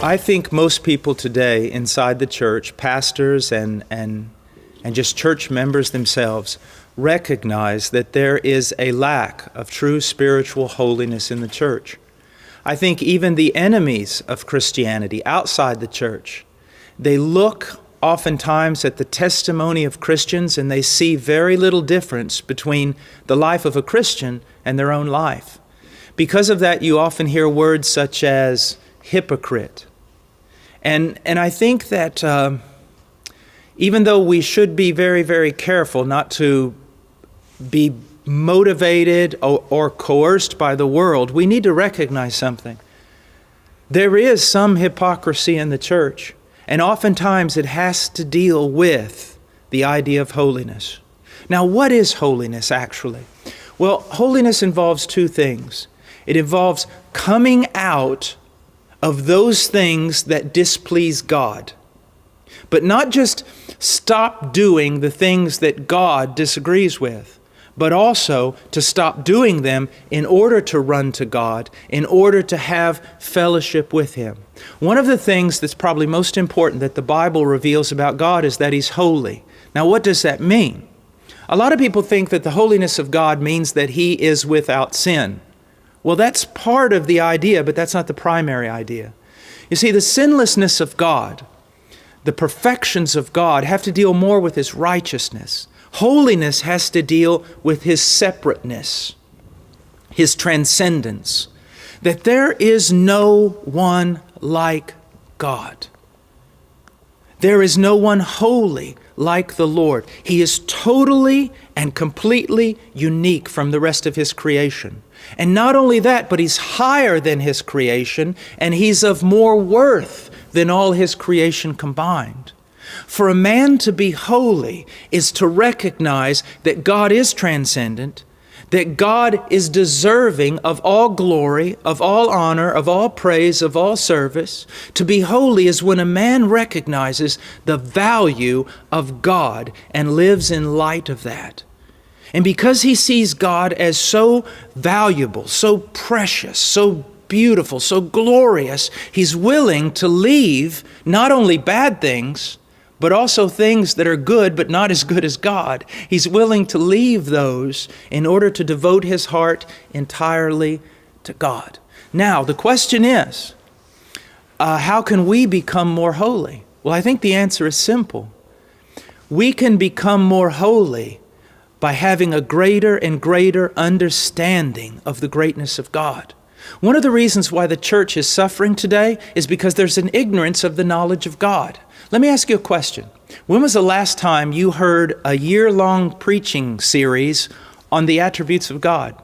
I think most people today inside the church, pastors and just church members themselves, recognize that there is a lack of true spiritual holiness in the church. I think even the enemies of Christianity outside the church, they look oftentimes at the testimony of Christians and they see very little difference between the life of a Christian and their own life. Because of that, you often hear words such as hypocrite. And I think that even though we should be very, very careful not to be motivated or coerced by the world, we need to recognize something. There is some hypocrisy in the church, and oftentimes it has to deal with the idea of holiness. Now, what is holiness actually? Well, holiness involves two things. It involves coming out of those things that displease God, but not just stop doing the things that God disagrees with, but also to stop doing them in order to run to God, in order to have fellowship with Him. One of the things that's probably most important that the Bible reveals about God is that He's holy. Now, what does that mean? A lot of people think that the holiness of God means that He is without sin. Well, that's part of the idea, but that's not the primary idea. You see, the sinlessness of God, the perfections of God have to deal more with His righteousness. Holiness has to deal with His separateness, His transcendence, that there is no one like God. There is no one holy like the Lord. He is totally and completely unique from the rest of His creation. And not only that, but He's higher than His creation, and He's of more worth than all His creation combined. For a man to be holy is to recognize that God is transcendent, that God is deserving of all glory, of all honor, of all praise, of all service. To be holy is when a man recognizes the value of God and lives in light of that. And because he sees God as so valuable, so precious, so beautiful, so glorious, he's willing to leave not only bad things, but also things that are good but not as good as God. He's willing to leave those in order to devote his heart entirely to God. Now, the question is, how can we become more holy? Well, I think the answer is simple. We can become more holy by having a greater and greater understanding of the greatness of God. One of the reasons why the church is suffering today is because there's an ignorance of the knowledge of God. Let me ask you a question. When was the last time you heard a year-long preaching series on the attributes of God?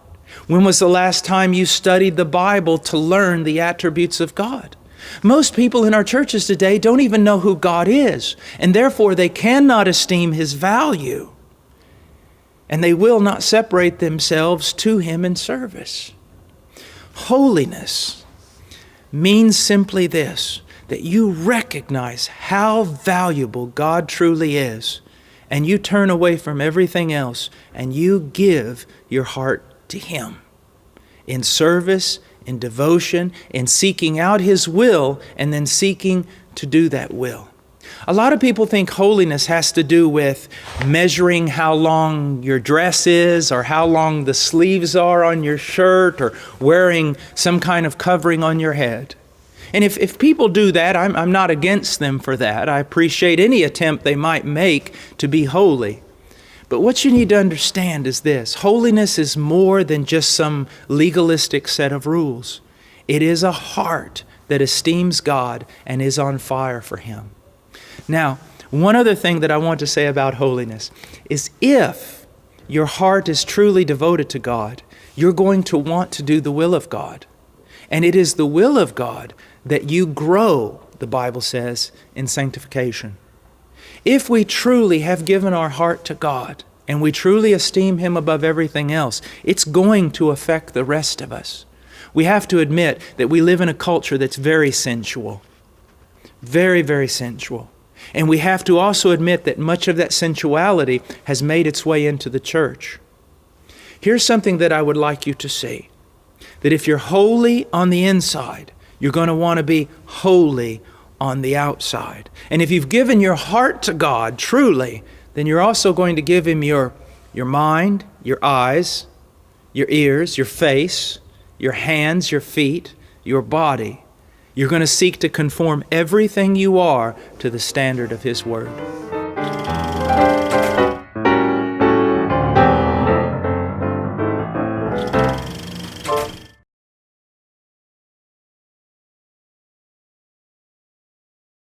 When was the last time you studied the Bible to learn the attributes of God? Most people in our churches today don't even know who God is, and therefore they cannot esteem His value, and they will not separate themselves to Him in service. Holiness means simply this, that you recognize how valuable God truly is, and you turn away from everything else, and you give your heart to Him in service, in devotion, in seeking out His will, and then seeking to do that will. A lot of people think holiness has to do with measuring how long your dress is, or how long the sleeves are on your shirt, or wearing some kind of covering on your head. And if people do that, I'm not against them for that. I appreciate any attempt they might make to be holy. But what you need to understand is this: holiness is more than just some legalistic set of rules. It is a heart that esteems God and is on fire for Him. Now, one other thing that I want to say about holiness is if your heart is truly devoted to God, you're going to want to do the will of God. And it is the will of God that you grow, the Bible says, in sanctification. If we truly have given our heart to God and we truly esteem Him above everything else, it's going to affect the rest of us. We have to admit that we live in a culture that's very sensual, very, very sensual. And we have to also admit that much of that sensuality has made its way into the church. Here's something that I would like you to see. That if you're holy on the inside, you're going to want to be holy on the outside. And if you've given your heart to God truly, then you're also going to give Him your mind, your eyes, your ears, your face, your hands, your feet, your body. You're going to seek to conform everything you are to the standard of His Word.